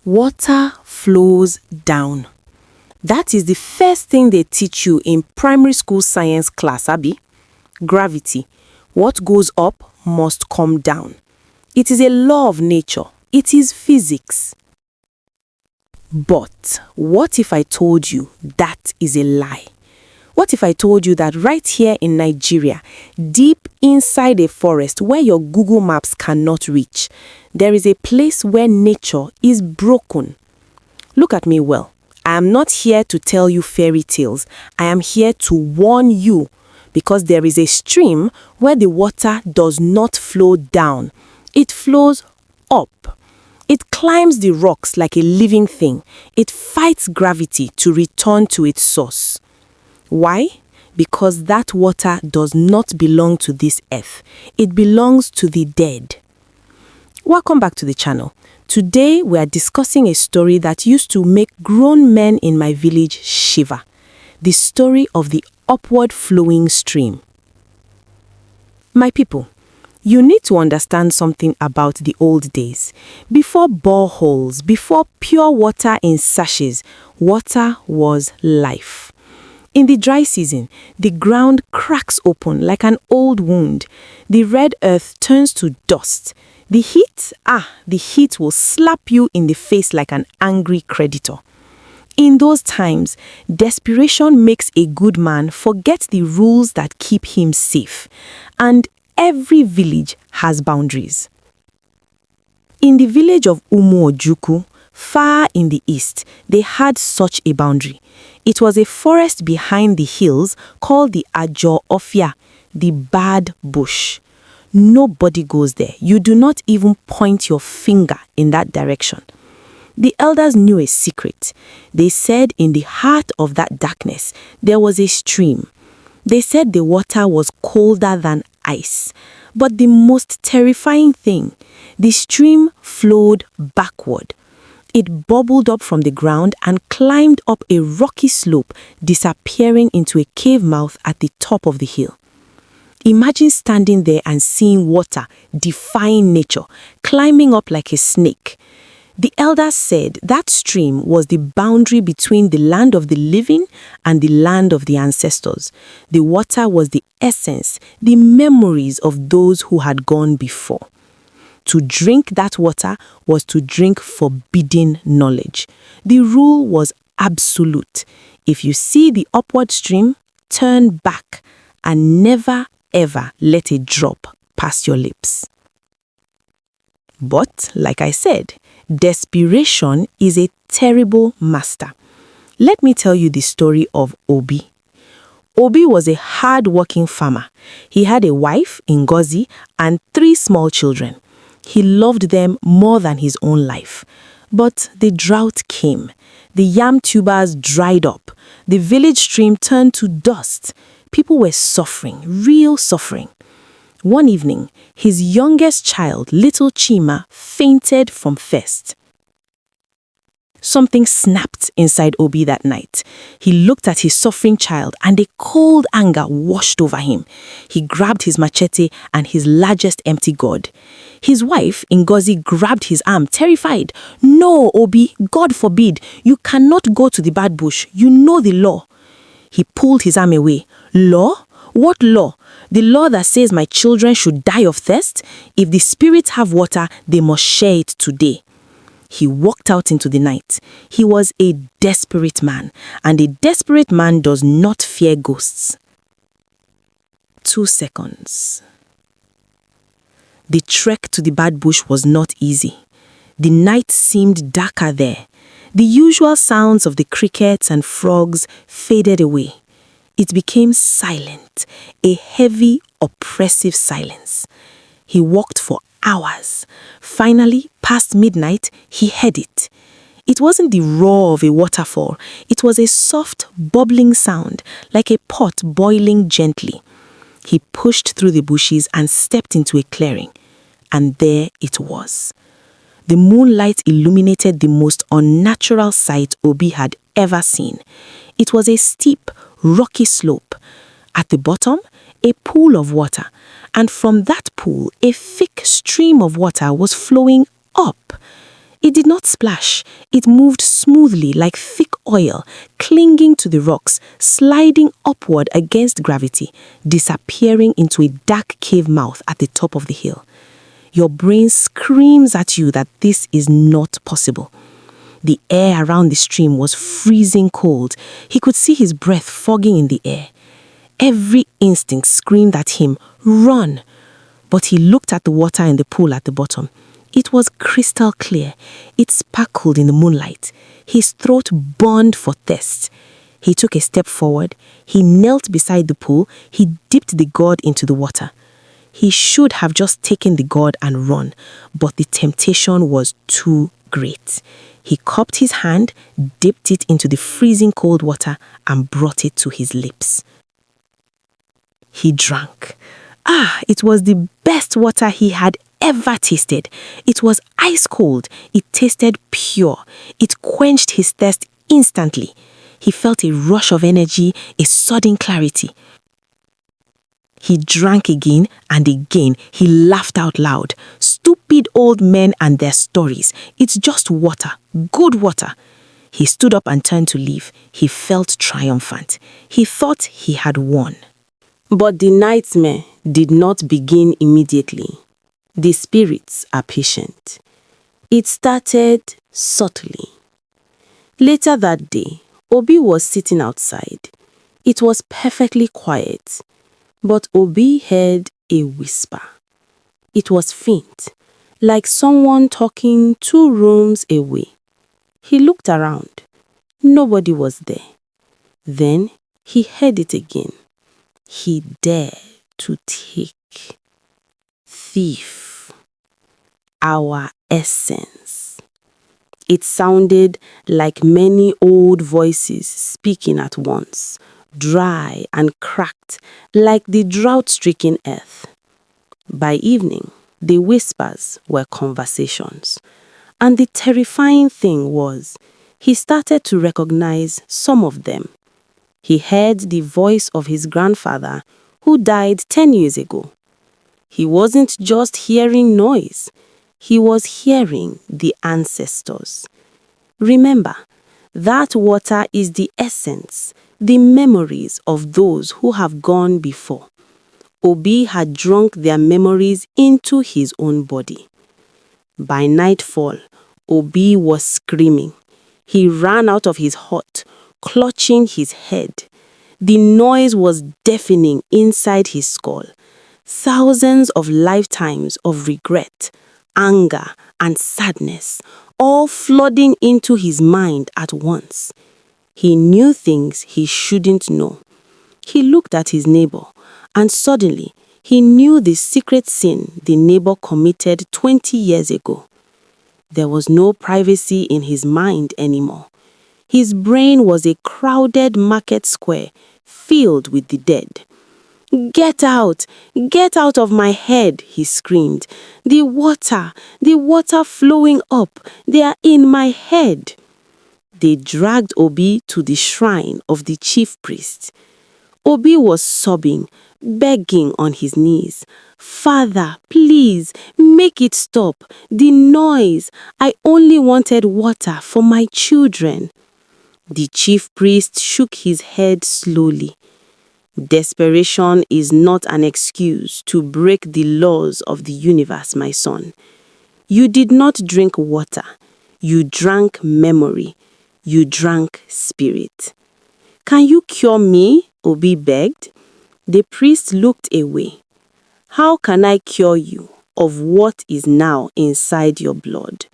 Water flows down. That is the first thing they teach you in primary school science class, Abi. Gravity. What goes up must come down. It is a law of nature. It is physics. But what if I told you that is a lie? What if I told you that right here in Nigeria, deep inside a forest where your Google Maps cannot reach, there is a place where nature is broken? Look at me well. I am not here to tell you fairy tales. I am here to warn you, because there is a stream where the water does not flow down. It flows up. It climbs the rocks like a living thing. It fights gravity to return to its source. Why? Because that water does not belong to this earth. It belongs to the dead. Welcome back to the channel. Today we are discussing a story that used to make grown men in my village shiver. The story of the upward flowing stream. My people, you need to understand something about the old days. Before boreholes, before pure water in sachets, water was life. In the dry season, the ground cracks open like an old wound. The red earth turns to dust. The heat will slap you in the face like an angry creditor. In those times, desperation makes a good man forget the rules that keep him safe. And every village has boundaries. In the village of Umu-Ojukwu, far in the east, they had such a boundary. It was a forest behind the hills called the Ajo-Ofia, the bad bush. Nobody goes there. You do not even point your finger in that direction. The elders knew a secret. They said in the heart of that darkness, there was a stream. They said the water was colder than ice. But the most terrifying thing, the stream flowed backward. It bubbled up from the ground and climbed up a rocky slope, disappearing into a cave mouth at the top of the hill. Imagine standing there and seeing water defying nature, climbing up like a snake. The elders said that stream was the boundary between the land of the living and the land of the ancestors. The water was the essence, the memories of those who had gone before. To drink that water was to drink forbidden knowledge. The rule was absolute. If you see the upward stream, turn back and never ever let it drop past your lips. But, like I said, desperation is a terrible master. Let me tell you the story of Obi. Obi was a hard-working farmer. He had a wife, Ngozi, and 3 small children. He loved them more than his own life. But the drought came. The yam tubers dried up. The village stream turned to dust. People were suffering, real suffering. One evening, his youngest child, little Chima, fainted from thirst. Something snapped inside Obi that night. He looked at his suffering child and a cold anger washed over him. He grabbed his machete and his largest empty gourd. His wife, Ngozi, grabbed his arm, terrified. "No, Obi, God forbid. You cannot go to the bad bush. You know the law." He pulled his arm away. "Law? What law? The law that says my children should die of thirst? If the spirits have water, they must share it today." He walked out into the night. He was a desperate man, and a desperate man does not fear ghosts. 2 seconds. The trek to the bad bush was not easy. The night seemed darker there. The usual sounds of the crickets and frogs faded away. It became silent, a heavy, oppressive silence. He walked for hours. Finally, past midnight, he heard it. It wasn't the roar of a waterfall. It was a soft, bubbling sound, like a pot boiling gently. He pushed through the bushes and stepped into a clearing. And there it was. The moonlight illuminated the most unnatural sight Obi had ever seen. It was a steep, rocky slope. At the bottom, a pool of water. And from that pool, a thick stream of water was flowing up. It did not splash. It moved smoothly like thick oil, clinging to the rocks, sliding upward against gravity, disappearing into a dark cave mouth at the top of the hill. Your brain screams at you that this is not possible. The air around the stream was freezing cold. He could see his breath fogging in the air. Every instinct screamed at him, "Run!" But he looked at the water in the pool at the bottom. It was crystal clear. It sparkled in the moonlight. His throat burned for thirst. He took a step forward. He knelt beside the pool. He dipped the gourd into the water. He should have just taken the gourd and run, but the temptation was too great. He cupped his hand, dipped it into the freezing cold water, and brought it to his lips. He drank. It was the best water he had ever tasted. It was ice cold. It tasted pure. It quenched his thirst instantly. He felt a rush of energy, a sudden clarity. He drank again and again. He laughed out loud. Stupid old men and their stories. It's just water. Good water. He stood up and turned to leave. He felt triumphant. He thought he had won. But the nightmare did not begin immediately. The spirits are patient. It started subtly. Later that day, Obi was sitting outside. It was perfectly quiet, but Obi heard a whisper. It was faint, like someone talking 2 rooms away. He looked around. Nobody was there. Then he heard it again. He dared to take. Thief. Our essence. It sounded like many old voices speaking at once, dry and cracked, like the drought-stricken earth. By evening, the whispers were conversations. And the terrifying thing was, he started to recognize some of them. He heard the voice of his grandfather, who died 10 years ago. He wasn't just hearing noise. He was hearing the ancestors. Remember, that water is the essence, the memories of those who have gone before. Obi had drunk their memories into his own body. By nightfall, Obi was screaming. He ran out of his hut, clutching his head. The noise was deafening inside his skull. Thousands of lifetimes of regret, anger, and sadness, all flooding into his mind at once. He knew things he shouldn't know. He looked at his neighbor, and suddenly he knew the secret sin the neighbor committed 20 years ago. There was no privacy in his mind anymore. His brain was a crowded market square filled with the dead. "Get out! Get out of my head!" he screamed. The water flowing up, they are in my head." They dragged Obi to the shrine of the chief priest. Obi was sobbing, begging on his knees. "Father, please, make it stop. The noise. I only wanted water for my children." The chief priest shook his head slowly. "Desperation is not an excuse to break the laws of the universe, my son. You did not drink water. You drank memory. You drank spirit." "Can you cure me?" Obi begged. The priest looked away. "How can I cure you of what is now inside your blood?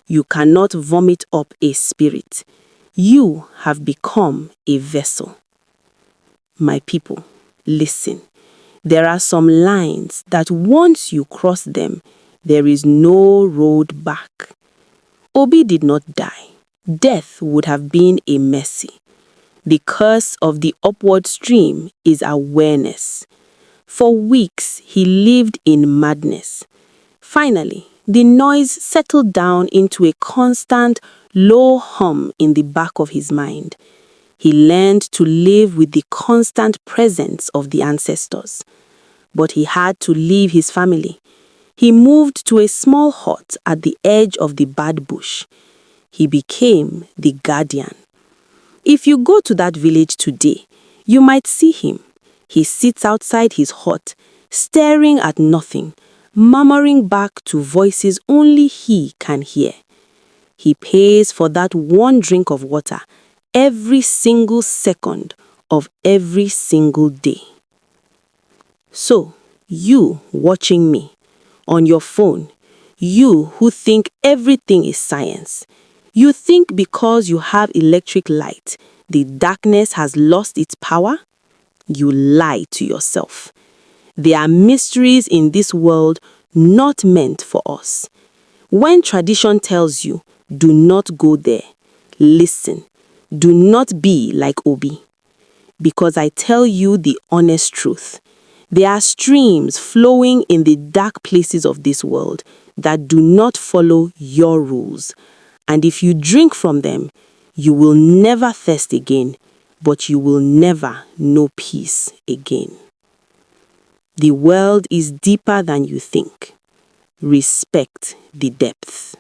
You cannot vomit up a spirit. You have become a vessel." My people, listen. There are some lines that once you cross them, there is no road back. Obi did not die. Death would have been a mercy. The curse of the upward stream is awareness. For weeks, he lived in madness. Finally, the noise settled down into a constant, low hum in the back of his mind. He learned to live with the constant presence of the ancestors. But he had to leave his family. He moved to a small hut at the edge of the bad bush. He became the guardian. If you go to that village today, you might see him. He sits outside his hut, staring at nothing, murmuring back to voices only he can hear. He pays for that one drink of water every single second of every single day. So, you watching me on your phone, you who think everything is science, you think because you have electric light, the darkness has lost its power? You lie to yourself. There are mysteries in this world not meant for us. When tradition tells you, do not go there, listen. Do not be like Obi. Because I tell you the honest truth. There are streams flowing in the dark places of this world that do not follow your rules. And if you drink from them, you will never thirst again, but you will never know peace again. The world is deeper than you think. Respect the depth.